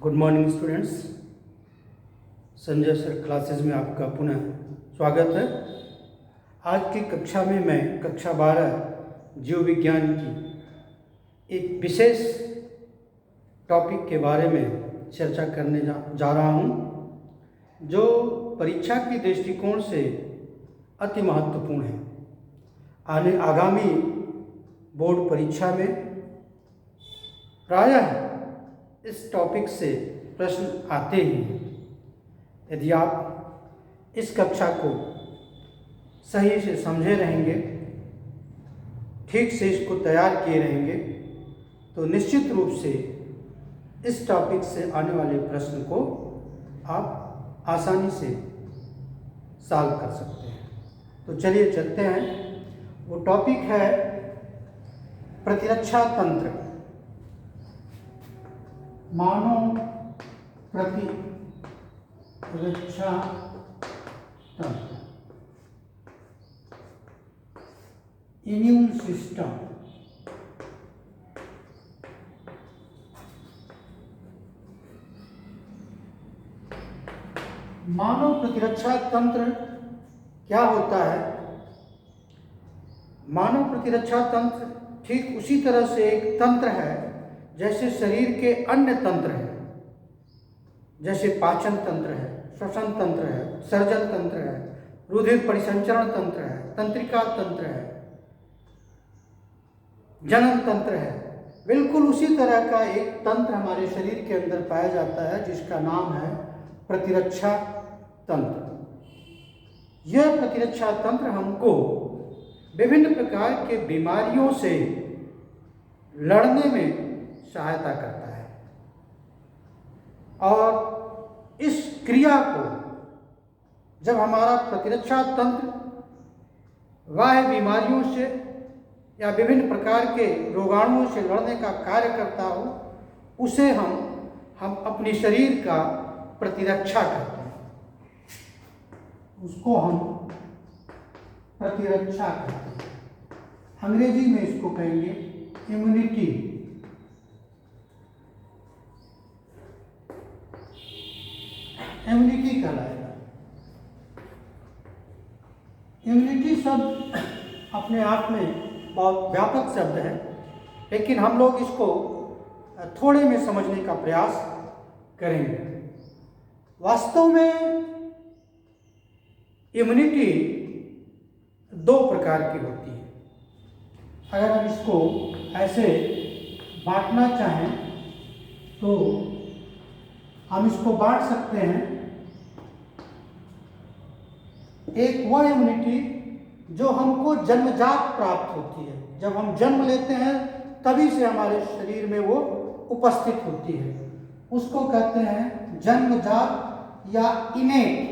Good morning students. Sanjay sir classes में आपका पुनः स्वागत है। आज की कक्षा में मैं कक्षा 12 जीव विज्ञान की एक विशेष टॉपिक के बारे में चर्चा करने जा रहा हूँ, जो परीक्षा की दृष्टिकोण से अति महत्वपूर्ण है। आगामी बोर्ड परीक्षा में प्रायः इस टॉपिक से प्रश्न आते ही हैं। यदि आप इस कक्षा को सही से समझे रहेंगे, ठीक से इसको तैयार किए रहेंगे, तो निश्चित रूप से इस टॉपिक से आने वाले प्रश्न को आप आसानी से सॉल्व कर सकते हैं। तो चलिए चलते हैं। वो टॉपिक है प्रतिरक्षा तंत्र, मानव प्रतिरक्षा तंत्र, इम्यून सिस्टम। मानव प्रतिरक्षा तंत्र क्या होता है? मानव प्रतिरक्षा तंत्र ठीक उसी तरह से एक तंत्र है जैसे शरीर के अन्य तंत्र हैं, जैसे पाचन तंत्र है, श्वसन तंत्र है, सर्जन तंत्र है, रुधिर परिसंचरण तंत्र है, तंत्रिका तंत्र है, जनन तंत्र है। बिल्कुल उसी तरह का एक तंत्र हमारे शरीर के अंदर पाया जाता है जिसका नाम है प्रतिरक्षा तंत्र। यह प्रतिरक्षा तंत्र हमको विभिन्न प्रकार के बीमारियों से लड़ने में सहायता करता है, और इस क्रिया को जब हमारा प्रतिरक्षा तंत्र बाह्य बीमारियों से या विभिन्न प्रकार के रोगाणुओं से लड़ने का कार्य करता हो, उसे हम अपने शरीर का प्रतिरक्षा करते हैं, उसको हम प्रतिरक्षा करते हैं। अंग्रेजी में इसको कहेंगे इम्यूनिटी। इम्यूनिटी कहलाएगा। इम्यूनिटी शब्द अपने आप में बहुत व्यापक शब्द है, लेकिन हम लोग इसको थोड़े में समझने का प्रयास करेंगे। वास्तव में इम्यूनिटी दो प्रकार की होती है। अगर हम इसको ऐसे बांटना चाहें तो हम इसको बांट सकते हैं। एक वह इम्यूनिटी जो हमको जन्मजात प्राप्त होती है, जब हम जन्म लेते हैं तभी से हमारे शरीर में वो उपस्थित होती है, उसको कहते हैं जन्मजात या इनेट।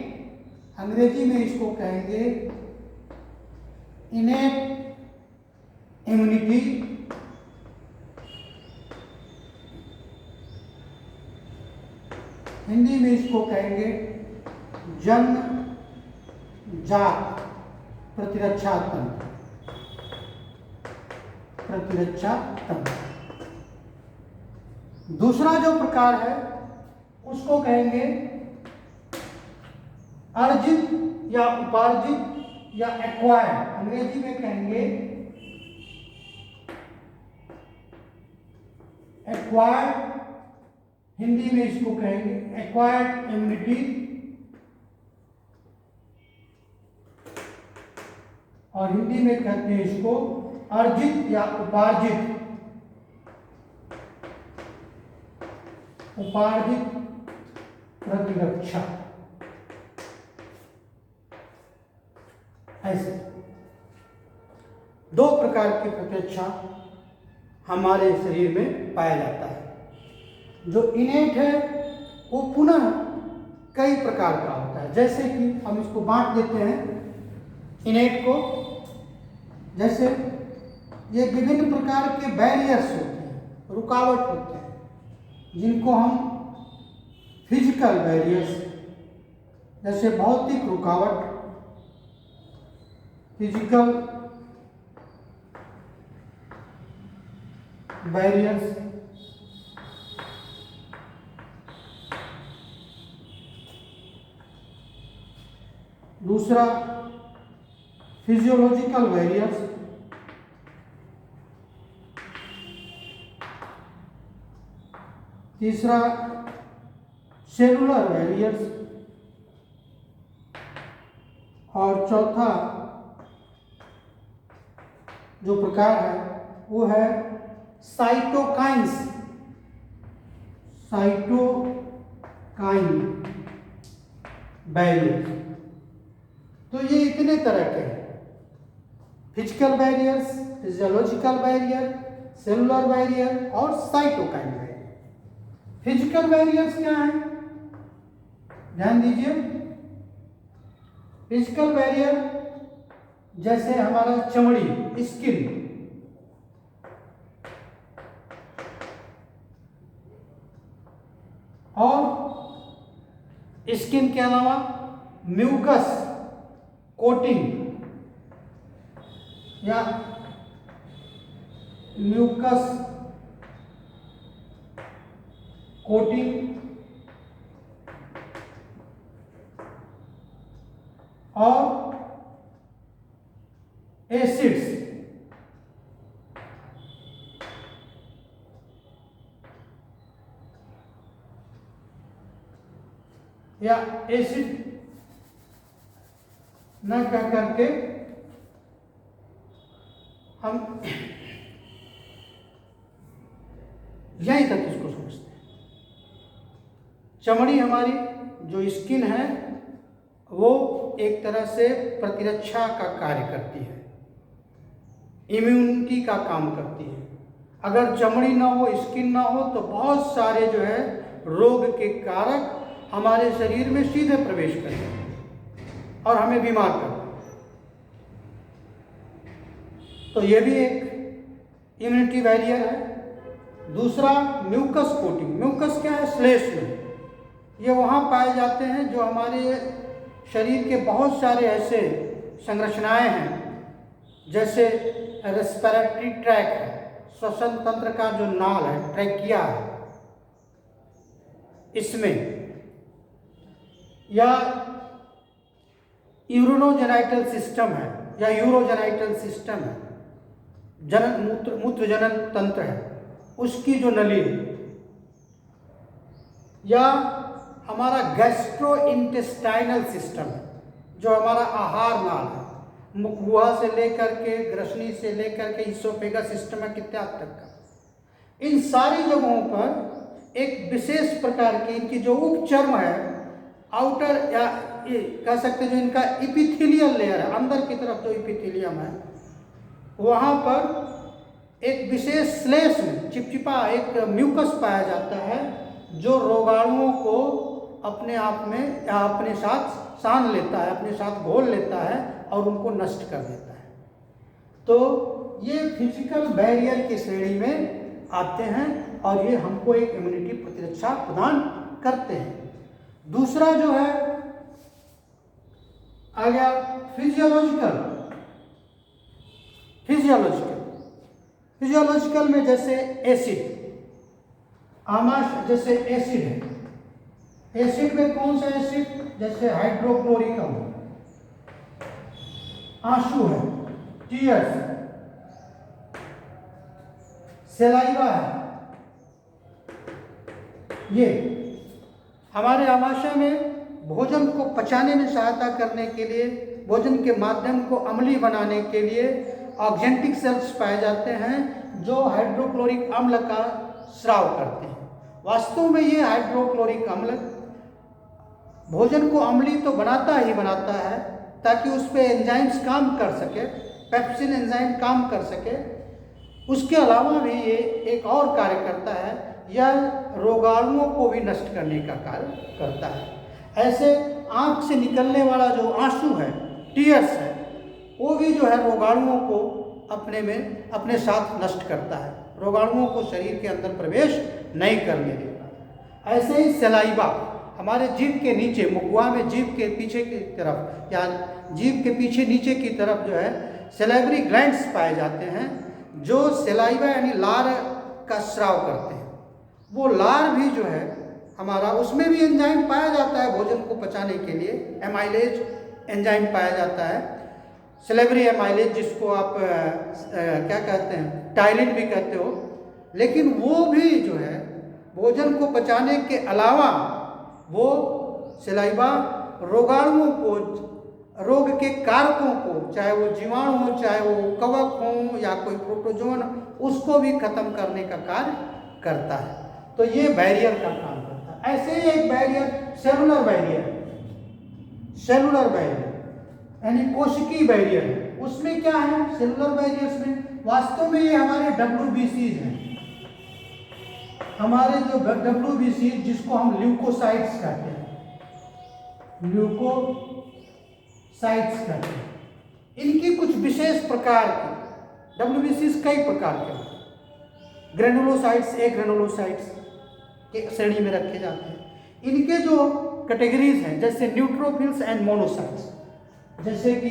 अंग्रेजी में इसको कहेंगे इनेट इम्यूनिटी। हिंदी में इसको कहेंगे जन्मजात प्रतिरक्षा तंत्र। प्रतिरक्षा तंत्र। दूसरा जो प्रकार है उसको कहेंगे अर्जित या उपार्जित या एक्वायर्ड। अंग्रेजी में कहेंगे एक्वायर्ड, हिंदी में इसको कहेंगे एक्वायर्ड इम्यूनिटी, और हिंदी में कहते हैं इसको अर्जित या उपार्जित प्रतिरक्षा। ऐसे दो प्रकार की प्रतिरक्षा हमारे शरीर में पाया जाता है। जो इनेट है वो पुनः कई प्रकार का होता है, जैसे कि हम इसको बांट देते हैं इनेट को। जैसे ये विभिन्न प्रकार के बैरियर्स होते हैं, रुकावट होते हैं, जिनको हम फिजिकल बैरियर्स, जैसे भौतिक रुकावट, फिजिकल बैरियर्स दूसरा फिजियोलॉजिकल बैरियर्स, तीसरा सेलुलर बैरियर्स, और चौथा जो प्रकार है वो है साइटोकाइंस, साइटोकाइन बैरियर्स। तो ये इतने तरह के हैं, physical barriers, physiological barrier, cellular barrier और साइटोकाइन बैरियर। फिजिकल बैरियर्स क्या है, ध्यान दीजिए। फिजिकल बैरियर जैसे हमारा चमड़ी, स्किन, और स्किन के अलावा म्यूकस कोटिंग या म्यूकस कोटिंग और एसिड्स, या एसिड न कह करके हम यहीं तक इसको समझते हैं। चमड़ी हमारी जो स्किन है वो एक तरह से प्रतिरक्षा का कार्य करती है, इम्यूनिटी का काम करती है। अगर चमड़ी ना हो, स्किन ना हो तो बहुत सारे जो है रोग के कारक हमारे शरीर में सीधे प्रवेश करेंगे और हमें बीमार कर देंगे। तो ये भी एक इम्यूनिटी बैरियर है। दूसरा म्यूकस कोटिंग। म्यूकस क्या है, श्लेष्म। ये वहाँ पाए जाते हैं जो हमारे शरीर के बहुत सारे ऐसे संरचनाएं हैं, जैसे रेस्पिरेटरी ट्रैक है, श्वसन तंत्र का जो नाल है, ट्रैकिया है, इसमें, या यूरिनोजेनाइटल सिस्टम है या यूरोजेनाइटल सिस्टम है, जनन मूत्र जनन तंत्र है, उसकी जो नली है, या हमारा गैस्ट्रो इंटेस्टाइनल सिस्टम है, जो हमारा आहार नाल है, मुखगुहा से लेकर के ग्रसनी से लेकर के इसोफेगस सिस्टम है इत्यादि तक का। इन सारी जगहों पर एक विशेष प्रकार की इनकी जो उपचर्म है, आउटर या कह सकते हैं जो इनका इपिथेलियल लेयर है, अंदर की तरफ जो इपिथेलियम है, वहाँ पर एक विशेष श्लेष्म चिपचिपा एक म्यूकस पाया जाता है जो रोगाणुओं को अपने आप में या अपने साथ सान लेता है, अपने साथ घोल लेता है और उनको नष्ट कर देता है। तो ये फिजिकल बैरियर की श्रेणी में आते हैं और ये हमको एक इम्यूनिटी प्रतिरक्षा प्रदान करते हैं। दूसरा जो है आ गया फिजियोलॉजिकल। फिजियोलॉजिकल में जैसे एसिड, आमाश जैसे एसिड है। एसिड में कौन सा एसिड, जैसे हाइड्रोक्लोरिक अम्ल, आंसू है, टीयर्स, सलाइवा है। ये हमारे आमाशय में भोजन को पचाने में सहायता करने के लिए, भोजन के माध्यम को अम्लीय बनाने के लिए ऑक्जेंटिक सेल्स पाए जाते हैं जो हाइड्रोक्लोरिक अम्ल का स्राव करते हैं। वास्तव में ये हाइड्रोक्लोरिक अम्ल भोजन को अम्लीय तो बनाता ही बनाता है ताकि उस पर एंजाइम्स काम कर सके, पेप्सिन एंजाइम काम कर सके। उसके अलावा भी ये एक और कार्य करता है, यह रोगाणुओं को भी नष्ट करने का कार्य करता है। ऐसे आँख से निकलने वाला जो आंसू है, टीयर्स है, वो भी जो है रोगाणुओं को अपने साथ नष्ट करता है, रोगाणुओं को शरीर के अंदर प्रवेश नहीं करने देता। ऐसे ही सलाइवा हमारे जीभ के नीचे, मुखगुहा में जीभ के पीछे की तरफ या जीभ के पीछे नीचे की तरफ जो है सैलिवरी ग्लैंड्स पाए जाते हैं जो सलाइवा यानी लार का स्राव करते हैं। वो लार भी जो है हमारा, उसमें भी एंजाइम पाया जाता है भोजन को पचाने के लिए, एमाइलेज एंजाइम पाया जाता है। सिलेबरी एमाइलेज जिसको आप क्या कहते हैं, टायलिन भी कहते हो। लेकिन वो भी जो है भोजन को पचाने के अलावा वो सलाइवा रोगाणुओं को, रोग के कारकों को, चाहे वो जीवाणु हो, चाहे वो कवक हो या कोई प्रोटोजोन, उसको भी खत्म करने का कार्य करता है। तो ये बैरियर का काम करता है। ऐसे ही एक barrier cellular barrier, cellular barrier यानी कोशिकीय बैरियर है। उसमें क्या है, सेलुलर बैरियर्स में वास्तव में ये हमारे WBCs हैं, हमारे जो WBCs जिसको हम ल्यूकोसाइट्स कहते हैं, ल्यूकोसाइट्स कहते हैं। इनकी कुछ विशेष प्रकार के WBCs कई प्रकार के हैं। ग्रेनुलोसाइट्स एक ग्रेनुलोसाइट्स के श्रेणी में रखे जाते हैं। इनके जो कैटेगरीज हैं जैसे न्यूट्रोफिल्स एंड मोनोसाइट्स, जैसे कि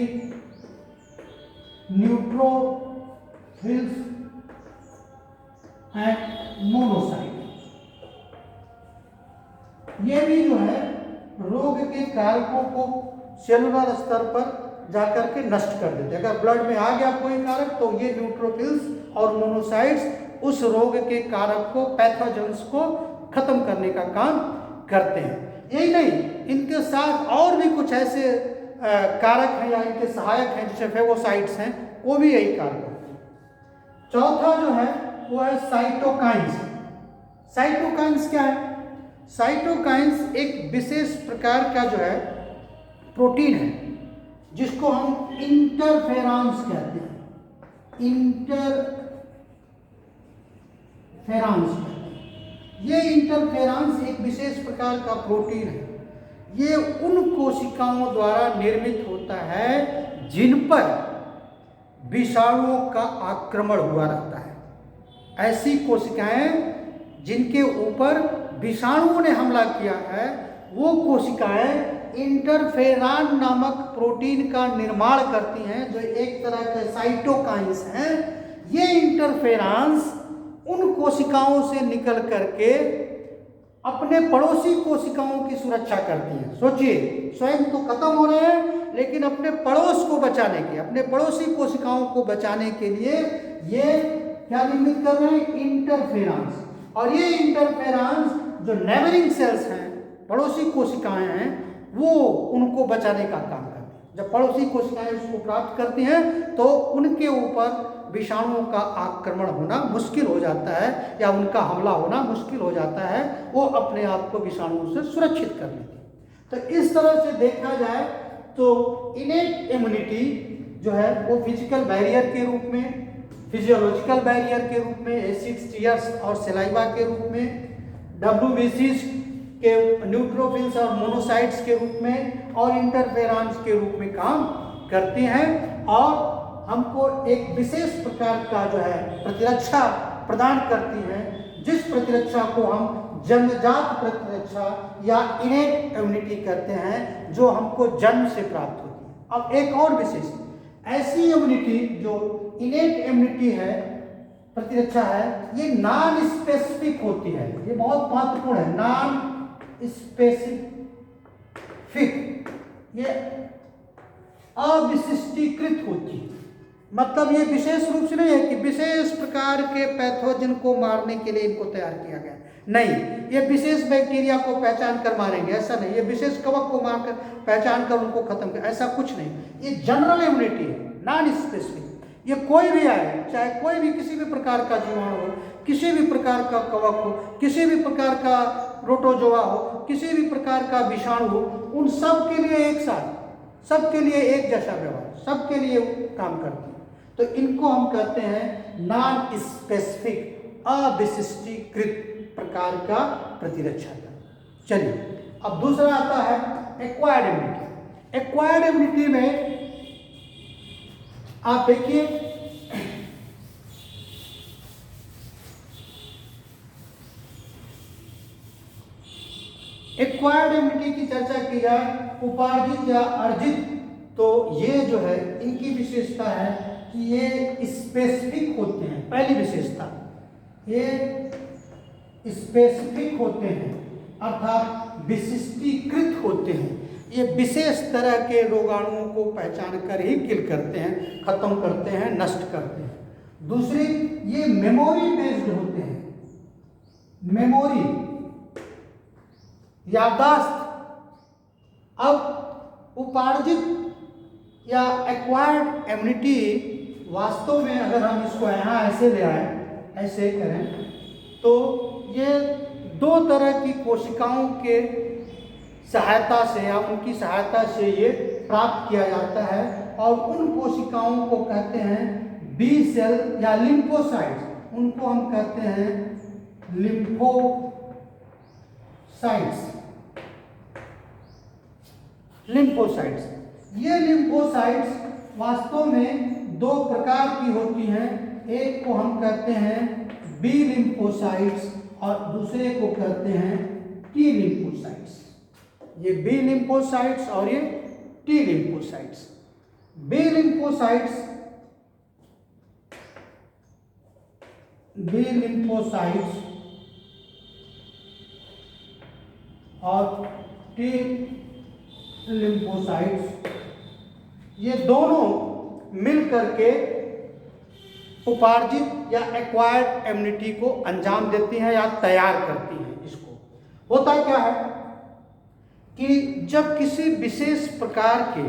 न्यूट्रोफिल्स एंड मोनोसाइट, ये भी जो है रोग के कारकों को सेलुलर स्तर पर जाकर के नष्ट कर देते हैं। अगर ब्लड में आ गया कोई कारक तो ये न्यूट्रोफिल्स और मोनोसाइट्स उस रोग के कारक को, पैथोजेंस को खत्म करने का काम करते हैं। यही नहीं, इनके साथ और भी कुछ ऐसे कारक हैं या इनके सहायक हैं जैसे फेगोसाइट्स हैं, वो भी यही कार्य करते हैं। चौथा जो है वो है साइटोकाइंस। साइटोकाइंस क्या है? साइटोकाइंस एक विशेष प्रकार का जो है प्रोटीन है जिसको हम इंटरफेरॉन्स कहते हैं। इंटरफेरॉन्स कहते हैं। ये इंटरफेरॉन्स एक विशेष प्रकार का प्रोटीन है। ये उन कोशिकाओं द्वारा निर्मित होता है जिन पर विषाणुओं का आक्रमण हुआ रहता है। ऐसी कोशिकाएं जिनके ऊपर विषाणुओं ने हमला किया है, वो कोशिकाएं इंटरफेरॉन नामक प्रोटीन का निर्माण करती हैं, जो एक तरह के साइटोकाइंस हैं। ये इंटरफेरॉन्स उन कोशिकाओं से निकल करके अपने पड़ोसी कोशिकाओं की सुरक्षा करती हैं। सोचिए, स्वयं तो खत्म हो रहे हैं, लेकिन अपने पड़ोस को बचाने के, अपने पड़ोसी कोशिकाओं को बचाने के लिए ये क्या निर्मित कर रहे हैं? इंटरफेरॉन्स। और ये इंटरफेरॉन्स जो नेबरिंग सेल्स हैं, पड़ोसी कोशिकाएं हैं, वो उनको बचाने का काम करते हैं। जब पड़ोसी कोशिकाएं उसको प्राप्त करती हैं तो उनके ऊपर विषाणुओं का आक्रमण होना मुश्किल हो जाता है या उनका हमला होना मुश्किल हो जाता है। वो अपने आप को विषाणुओं से सुरक्षित कर लेती है। तो इस तरह से देखा जाए तो इनेट इम्यूनिटी जो है वो फिजिकल बैरियर के रूप में, फिजियोलॉजिकल बैरियर के रूप में, एसिड्स, टीयर्स और सलाइवा के रूप में, WBCs के न्यूट्रोफिल्स और मोनोसाइट्स के रूप में और इंटरफेरॉन्स के रूप में काम करती हैं और हमको एक विशेष प्रकार का जो है प्रतिरक्षा प्रदान करती हैं, जिस प्रतिरक्षा को हम जन्मजात प्रतिरक्षा या इनेट इम्यूनिटी कहते हैं, जो हमको जन्म से प्राप्त होती है। अब एक और विशेष ऐसी इम्यूनिटी जो इनेट इम्यूनिटी है, प्रतिरक्षा है, ये नॉन स्पेसिफिक होती है। ये बहुत महत्वपूर्ण है, नॉन स्पेसिफिक, ये अविशिष्टीकृत होती है। मतलब ये विशेष रूप से नहीं है कि विशेष प्रकार के पैथोजन को मारने के लिए इनको तैयार किया गया, नहीं, ये विशेष बैक्टीरिया को पहचान कर मारेंगे, ऐसा नहीं। ये विशेष कवक को मारकर पहचान कर उनको खत्म कर, ऐसा कुछ नहीं। ये जनरल इम्यूनिटी है, नॉन स्पेसिफिक। ये कोई भी आए, चाहे कोई भी किसी भी प्रकार का जीवाणु हो, किसी भी प्रकार का कवक हो, किसी भी प्रकार का प्रोटोजोआ हो, किसी भी प्रकार का विषाणु हो, उन सब के लिए एक साथ, सबके लिए एक जैसा व्यवहार, सबके लिए काम करती है। तो इनको हम कहते हैं नॉन स्पेसिफिक, अविशिष्टीकृत प्रकार का प्रतिरक्षा। चलिए अब दूसरा आता है एक्वायर्ड इम्यूनिटी। एक्वायर्ड इम्यूनिटी में आप देखिए, एक्वायर्ड इम्यूनिटी की चर्चा की जाए, उपार्जित या अर्जित, तो ये जो है इनकी विशेषता है कि ये स्पेसिफिक होते हैं। पहली विशेषता, ये स्पेसिफिक होते हैं अर्थात विशिष्टीकृत होते हैं। ये विशेष तरह के रोगाणुओं को पहचान कर ही किल करते हैं, खत्म करते हैं, नष्ट करते हैं। दूसरी, ये मेमोरी बेस्ड होते हैं। मेमोरी, याददाश्त। अब उपार्जित या एक्वायर्ड इम्यूनिटी, वास्तव में अगर हम इसको यहाँ ऐसे ले आए, ऐसे करें, तो ये दो तरह की कोशिकाओं के सहायता से या उनकी सहायता से ये प्राप्त किया जाता है, और उन कोशिकाओं को कहते हैं बी सेल या लिम्फोसाइट्स। उनको हम कहते हैं लिम्फोसाइट्स। लिम्फोसाइट्स, ये लिम्फोसाइट्स वास्तव में दो प्रकार की होती हैं। एक को हम कहते हैं बी लिम्फोसाइट्स और दूसरे को कहते हैं टी लिम्फोसाइट्स। ये बी लिम्फोसाइट्स और ये टी लिम्फोसाइट्स। बी लिम्फोसाइट्स और टी लिम्फोसाइट्स, ये दोनों मिल करके उपार्जित या एक्वायर्ड इम्यूनिटी को अंजाम देती हैं या तैयार करती हैं। इसको होता क्या है कि जब किसी विशेष प्रकार के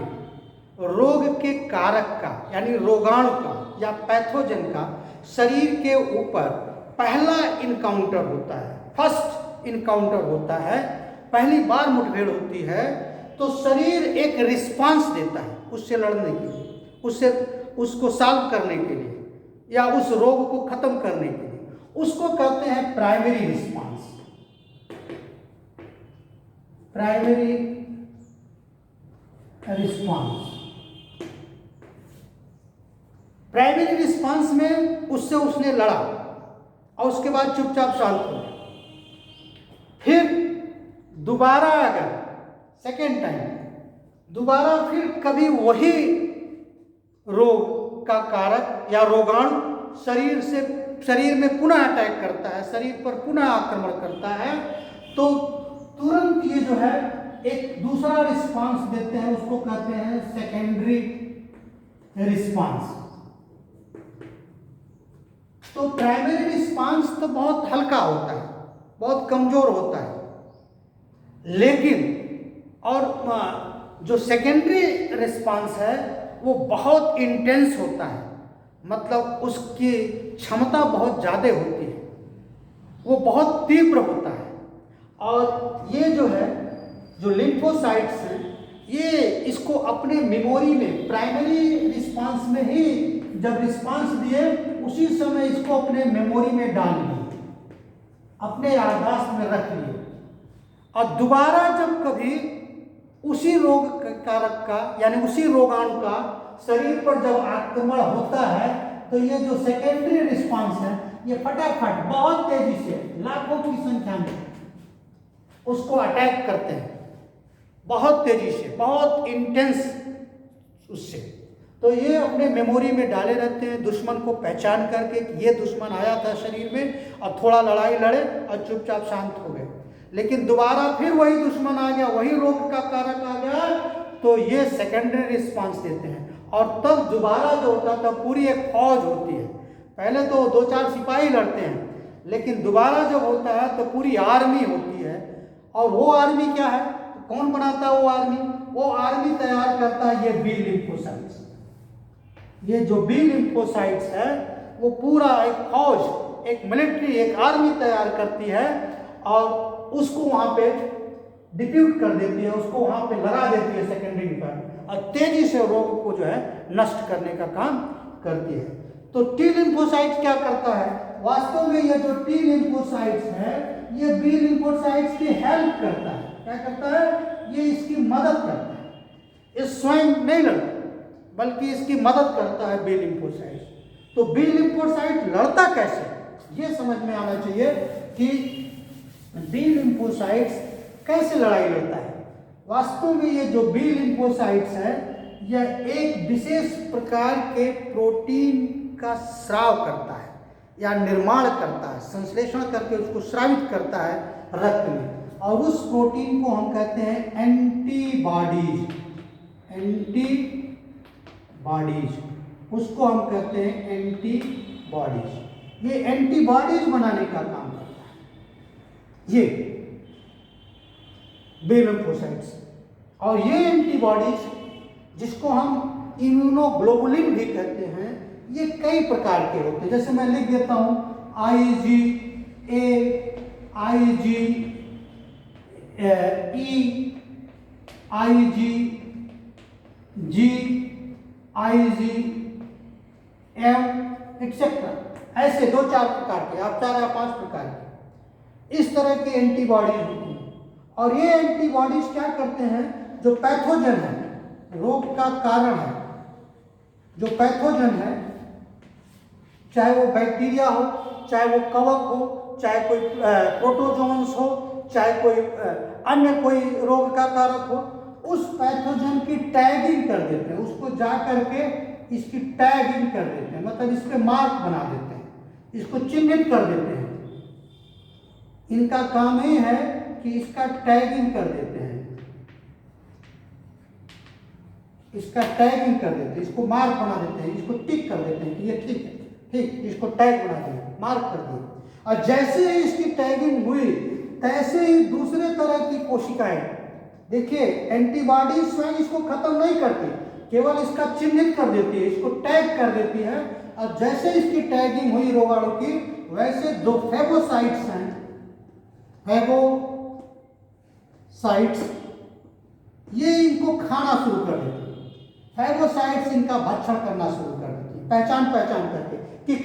रोग के कारक का, यानी रोगाणु का या पैथोजन का शरीर के ऊपर पहला इनकाउंटर होता है, फर्स्ट इनकाउंटर होता है, पहली बार मुठभेड़ होती है, तो शरीर एक रिस्पांस देता है उससे लड़ने के लिए, उसको सॉल्व करने के लिए या उस रोग को खत्म करने के लिए। उसको कहते हैं primary response. Primary response, primary response में उसने लड़ा और उसके बाद चुपचाप शांत हो गया। फिर दोबारा अगर सेकेंड टाइम दोबारा फिर कभी वही रोग का कारक या रोगाणु शरीर में पुनः अटैक करता है, शरीर पर पुनः आक्रमण करता है, तो तुरंत ये जो है एक दूसरा रिस्पांस देते हैं, उसको कहते हैं सेकेंडरी रिस्पांस। तो प्राइमरी रिस्पांस तो बहुत हल्का होता है, बहुत कमजोर होता है, लेकिन और जो सेकेंडरी रिस्पांस है वो बहुत इंटेंस होता है, मतलब उसकी क्षमता बहुत ज़्यादा होती है, वो बहुत तीव्र होता है। और ये जो है, जो लिम्फोसाइट्स हैं, ये इसको अपने मेमोरी में, प्राइमरी रिस्पांस में ही जब रिस्पांस दिए उसी समय इसको अपने मेमोरी में डाल लिए, अपने याददाश्त में रख लिए, और दोबारा जब कभी उसी रोग कारक का यानी उसी रोगाणु का शरीर पर जब आक्रमण होता है, तो ये जो सेकेंडरी रिस्पांस है ये फटाफट बहुत तेजी से लाखों की संख्या में उसको अटैक करते हैं, बहुत तेजी से, बहुत इंटेंस उससे। तो ये अपने मेमोरी में डाले रहते हैं, दुश्मन को पहचान करके कि ये दुश्मन आया था शरीर में और थोड़ा लड़ाई लड़े और चुपचाप शांत हो गए, लेकिन दोबारा फिर वही दुश्मन आ गया, वही रोग का कारक आ गया, तो ये सेकेंडरी रिस्पांस देते हैं। और तब दोबारा जो होता है तब पूरी एक फौज होती है। पहले तो 2-4 सिपाही लड़ते हैं, लेकिन दोबारा जब होता है तो पूरी आर्मी होती है। और वो आर्मी क्या है, तो कौन बनाता है वो आर्मी? वो आर्मी तैयार करता है ये बी लिम्फोसाइट्स। ये जो बी लिम्फोसाइट्स है वो पूरा एक फौज, एक मिलिट्री, एक आर्मी तैयार करती है और उसको वहाँ पे डिप्यूट कर देती है, उसको वहाँ पे लगा देती है सेकेंडरी पर, और तेजी से रोग को जो है नष्ट करने का काम करती है। तो टी लिम्फोसाइट्स क्या करता है? वास्तव में ये जो टी लिम्फोसाइट्स है ये बी लिम्फोसाइट्स की हेल्प करता है। क्या करता है? ये इसकी मदद करता है, ये स्वयं नहीं लड़ता बल्कि इसकी मदद करता है बी लिम्फोसाइट्स। तो बी लिम्फोसाइट लड़ता कैसे, ये समझ में आना चाहिए कि बी लिम्फोसाइट्स कैसे लड़ाई लड़ता है। वास्तव में ये जो बी लिम्फोसाइट्स है यह एक विशेष प्रकार के प्रोटीन का स्राव करता है या निर्माण करता है, संश्लेषण करके उसको स्रावित करता है रक्त में। और उस प्रोटीन को हम कहते हैं एंटीबॉडीज। एंटीबॉडीज, उसको हम कहते हैं एंटीबॉडीज। ये एंटीबॉडीज बनाने का काम करता है, ये बी लिम्फोसाइट्स। और ये एंटीबॉडीज, जिसको हम इम्यूनोग्लोबुलिन भी कहते हैं, ये कई प्रकार के होते हैं। जैसे मैं लिख देता हूं IgA, IgE, IgG, IgM etcetera, ऐसे 2-4 प्रकार के, आप 4 या 5 प्रकार के इस तरह की एंटीबॉडीज होती हैं। और ये एंटीबॉडीज क्या करते हैं, जो पैथोजन है, रोग का कारण है, जो पैथोजन है, चाहे वो बैक्टीरिया हो, चाहे वो कवक हो, चाहे कोई प्रोटोजोन्स हो, चाहे कोई अन्य कोई रोग का कारक हो, उस पैथोजन की टैगिंग कर देते हैं, उसको जा करके इसकी टैगिंग कर देते हैं, मतलब इस पे मार्क बना देते हैं, इसको चिन्हित कर देते हैं। इनका काम ये है कि इसका टैगिंग कर देते हैं, इसका टैगिंग कर देते हैं, इसको मार्क बना देते हैं, इसको टिक कर देते हैं कि ये ठीक है, ठीक, इसको टैग बना दिया, मार्क कर दिया। और जैसे ही इसकी टैगिंग हुई, तैसे ही दूसरे तरह की कोशिकाएं, देखिए एंटीबॉडी स्वयं इसको खत्म नहीं करती, केवल इसका चिन्हित कर देती है, इसको टैग कर देती है। और जैसे इसकी टैगिंग हुई रोगाणु की, वैसे जो फेगोसाइट्स हैं, फेगोसाइट्स, ये इनको खाना शुरू कर देती है। फेगोसाइट्स इनका भक्षण करना शुरू कर देती है, पहचान करके कि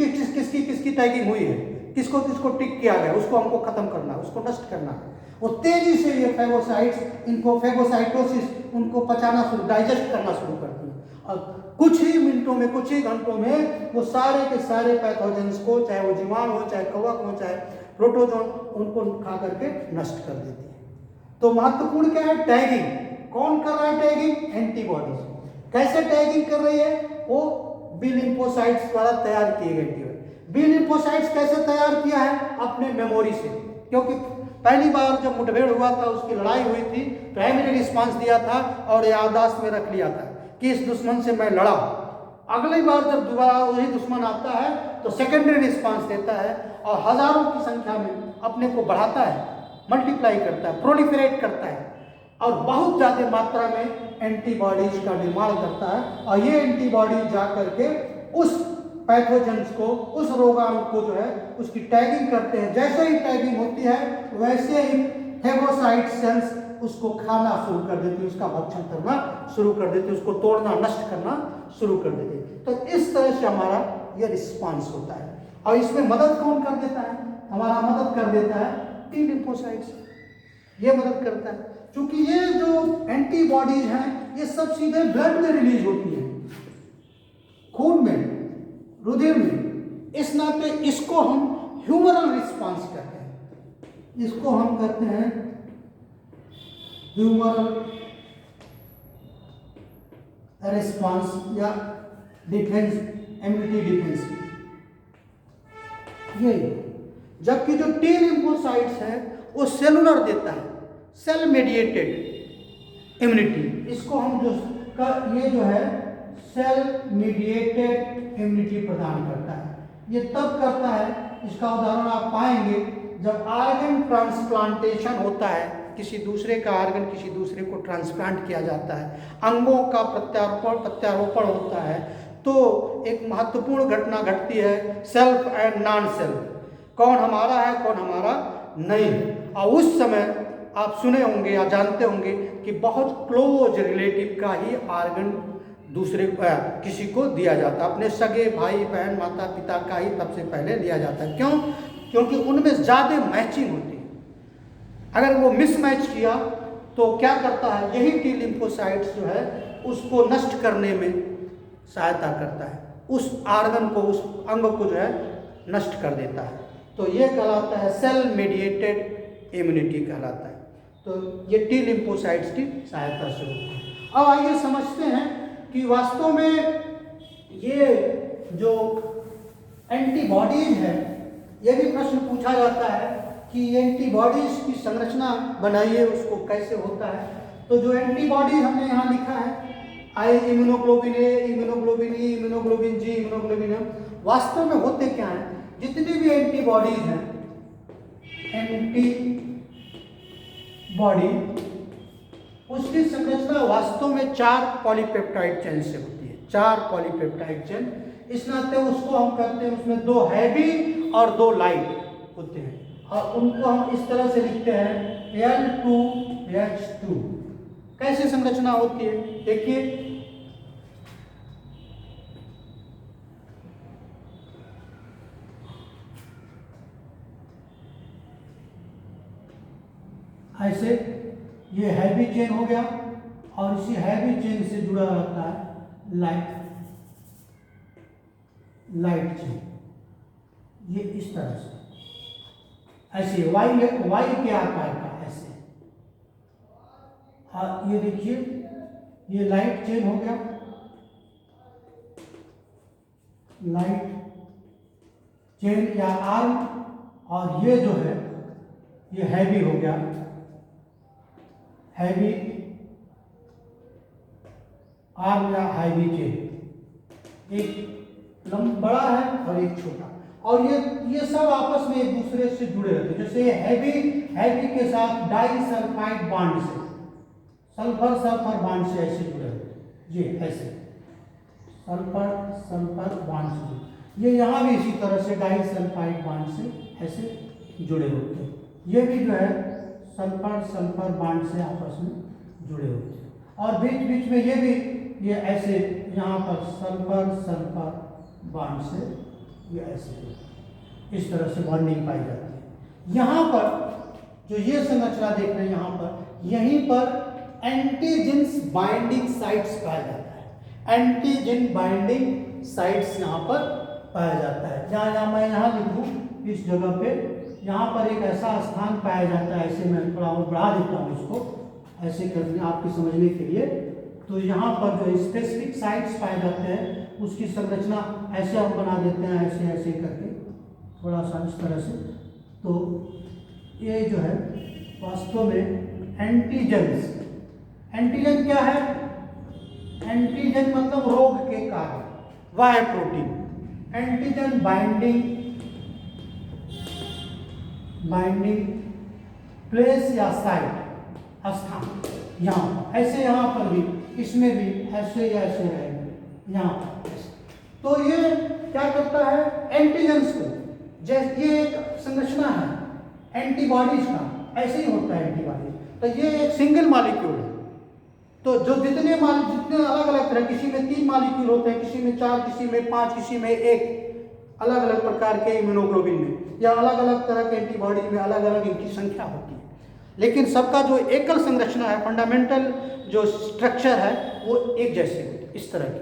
किसकी टैगिंग हुई है, किसको टिक किया गया, उसको हमको खत्म करना है, उसको नष्ट करना है। और तेजी से ये फेगोसाइट्स, इनको फेगोसाइटोसिस, उनको पचाना शुरू, डाइजेस्ट करना शुरू करती है। और कुछ ही मिनटों में, कुछ ही घंटों में वो सारे के सारे पैथोजेंस को, चाहे वो जीवाणु हो, चाहे कवक हो, चाहे प्रोटोजोन, उनको खा करके नष्ट कर देती है। तो महत्वपूर्ण क्या है, टैगिंग। कौन कर रहा है टैगिंग? एंटीबॉडीज। कैसे टैगिंग कर रही है? वो बी लिम्फोसाइट्स द्वारा तैयार किए गए थे। बी लिम्फोसाइट्स कैसे तैयार किया है? अपने मेमोरी से, क्योंकि पहली बार जब मुठभेड़ हुआ था, उसकी लड़ाई हुई थी, प्राइमरी रिस्पांस दिया था और याददाश्त में रख लिया था कि इस दुश्मन से मैं लड़ा। अगली बार जब दोबारा वही दुश्मन आता है तो सेकेंडरी रिस्पांस देता है और हजारों की संख्या में अपने को बढ़ाता है, मल्टीप्लाई करता है, प्रोलिफरेट करता है और बहुत ज़्यादा मात्रा में एंटीबॉडीज का निर्माण करता है। और ये एंटीबॉडी जा करके उस पैथोजेंस को, उस रोगाणु को जो है उसकी टैगिंग करते हैं। जैसे ही टैगिंग होती है वैसे ही फेगोसाइट सेल्स उसको खाना शुरू कर देती है, उसका भक्षण करना शुरू कर देती है, उसको तोड़ना, नष्ट करना शुरू कर देती है। तो इस तरह से हमारा ये रिस्पांस होता है। और इसमें मदद कौन कर देता है? हमारा मदद कर देता है टी लिम्फोसाइट्स, ये मदद करता है। क्योंकि ये जो एंटीबॉडीज हैं ये सब सीधे ब्लड में रिलीज होती है, खून में, रुधिर में। इस नाते इसको हम ह्यूमरल रिस्पांस कहते हैं, इसको हम कहते हैं ह्यूमरल रिस्पांस या डिफेंस, इम्यूनिटी डिफेंस। ये जबकि जो टी लिम्फोसाइट्स है वो सेलुलर देता है, सेल मेडिएटेड इम्यूनिटी। इसको हम ये जो है सेल मेडिएटेड इम्यूनिटी प्रदान करता है। ये तब करता है, इसका उदाहरण आप पाएंगे जब आर्गन ट्रांसप्लांटेशन होता है, किसी दूसरे का आर्गन किसी दूसरे को ट्रांसप्लांट किया जाता है, अंगों का प्रत्यारोपण होता है, तो एक महत्वपूर्ण घटना घटती है, सेल्फ एंड नॉन सेल्फ, कौन हमारा है कौन हमारा नहीं। और उस समय आप सुने होंगे या जानते होंगे कि बहुत क्लोज रिलेटिव का ही आर्गन दूसरे किसी को दिया जाता है, अपने सगे भाई बहन माता पिता का ही सबसे पहले लिया जाता है। क्यों? क्योंकि उनमें ज़्यादा मैचिंग होती है। अगर वो मिसमैच किया तो क्या करता है, यही टी लिम्फोसाइट्स जो है उसको नष्ट करने में सहायता करता है, उस आर्गन को, उस अंग को जो है नष्ट कर देता है। तो ये कहलाता है सेल मेडिएटेड इम्यूनिटी कहलाता है। तो ये टी लिम्फोसाइट्स की सहायता से होता है। अब आइए समझते हैं कि वास्तव में ये जो एंटीबॉडीज है, ये भी प्रश्न पूछा जाता है कि कि एंटीबॉडीज की संरचना बनाइए, उसको कैसे होता है। तो जो एंटीबॉडी हमने यहाँ लिखा है आई इम्यूनोग्लोबिन ए, इम्यूनोग्लोबिन ई, इम्यूनोग्लोबिन जी, इम्यूनोग्लोबिन एम, वास्तव में होते क्या हैं? जितनी भी एंटीबॉडीज हैं, एंटीबॉडी उसकी संरचना वास्तव में 4 पॉलीपेप्टाइड चेन से होती है, 4 पॉलीपेप्टाइड चेन। इस नाते उसको हम कहते हैं, उसमें 2 हैवी और 2 लाइट होते हैं, और उनको हम इस तरह से लिखते हैं L2H2। कैसे संरचना होती है देखिए, ऐसे ये हैवी चेन हो गया, और इसी हैवी चेन से जुड़ा रहता है लाइट चेन, ये इस तरह से ऐसे वाई के आकार का ऐसे। और ये देखिए, ये लाइट चेन हो गया, लाइट चेन या आर्म, और ये जो है ये हैवी हो गया, हैवी आर्म या हैवी चेन। एक बड़ा है और एक छोटा, और ये सब आपस में एक दूसरे से जुड़े रहते हैं। जैसे ये हैवी के साथ डाई सल्फाइड बॉन्ड से, सल्फर बॉन्ड से ऐसे जुड़े होते हैं, ये ऐसे सल्फर बॉन्ड से। ये यहाँ भी इसी तरह से डाई सल्फाइड बॉन्ड से ऐसे जुड़े होते हैं। ये भी जो है सल्फर बॉन्ड से आपस में जुड़े होते हैं, और बीच बीच में ये भी ये ऐसे यहाँ पर सल्फर बॉन्ड से ये ऐसे इस तरह से बॉन्डिंग पाई जाती है। यहाँ पर जो ये संरचना देख रहे हैं, यहाँ पर यहीं पर एंटीजेंस बाइंडिंग साइट्स पाया जाता है। एंटीजेन बाइंडिंग साइट्स यहाँ पर पाया जाता है। जहाँ मैं यहाँ लिखूँ इस जगह पे, यहाँ पर एक ऐसा स्थान पाया जाता है, ऐसे मैं थोड़ा और बढ़ा देता हूँ इसको ऐसे करके आपके समझने के लिए। तो यहाँ पर जो स्पेसिफिक साइट्स पाए जाते हैं, उसकी संरचना ऐसे हम बना देते हैं, ऐसे ऐसे करके थोड़ा सा इस तरह से। तो ये जो है वास्तव में एंटीजेंस, एंटीजन क्या है? एंटीजन मतलब रोग के कारण, वह है प्रोटीन। एंटीजन बाइंडिंग प्लेस या साइट, स्थान, यहाँ ऐसे, यहाँ पर भी, इसमें भी ऐसे या ऐसे रहेंगे, यहाँ पर ऐसे। तो ये क्या करता है? एंटीजेंस को, जैसे ये एक संरचना है एंटीबॉडीज का, ऐसे ही होता है एंटीबॉडी। तो ये एक सिंगल मॉलिक्यूल है। तो जो जितने अलग अलग तरह, किसी में 3 मॉलिक्यूल होते हैं, किसी में 4, किसी में 5, किसी में 1, अलग अलग प्रकार के इम्यूनोग्लोबिन में, या अलग अलग तरह के एंटीबॉडी में अलग अलग इनकी संख्या होती है, लेकिन सबका जो एकल संरचना है, फंडामेंटल जो स्ट्रक्चर है, वो एक जैसे होती है, इस तरह की।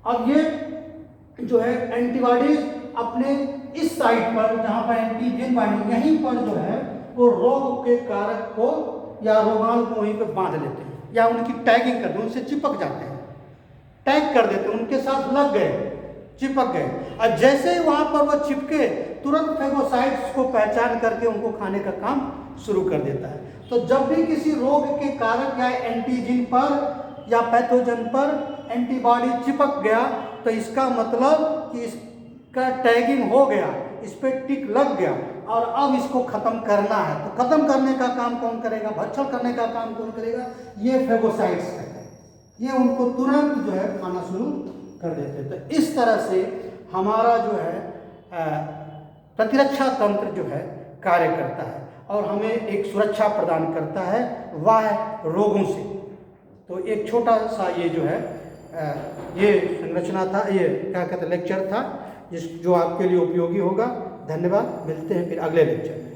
अब ये जो है एंटीबॉडीज अपने इस साइट पर, जहाँ पर एंटीजन बाइंडिंग, यहीं पर जो है वो रोग के कारक को या रोगाणु को वहीं पर बांध लेते हैं, या उनकी टैगिंग करते हैं, उनसे चिपक जाते हैं, टैग कर देते हैं, उनके साथ लग गए, चिपक गए। और जैसे ही वहाँ पर वो चिपके, तुरंत फेगोसाइट्स को पहचान करके उनको खाने का काम शुरू कर देता है। तो जब भी किसी रोग के कारक या एंटीजन पर या पैथोजन पर एंटीबॉडी चिपक गया, तो इसका मतलब कि इसका टैगिंग हो गया, इस पर टिक लग गया, और अब इसको खत्म करना है। तो खत्म करने का काम कौन करेगा? भक्षण करने का काम कौन करेगा? ये फेगोसाइट्स करते हैं। ये उनको तुरंत जो है खाना शुरू कर देते हैं। तो इस तरह से हमारा जो है प्रतिरक्षा तंत्र जो है कार्य करता है, और हमें एक सुरक्षा प्रदान करता है वह रोगों से। तो एक छोटा सा ये जो है ये संरचना था, ये क्या कहते हैं, लेक्चर था, जो आपके लिए उपयोगी होगा। धन्यवाद, मिलते हैं फिर अगले लेक्चर में।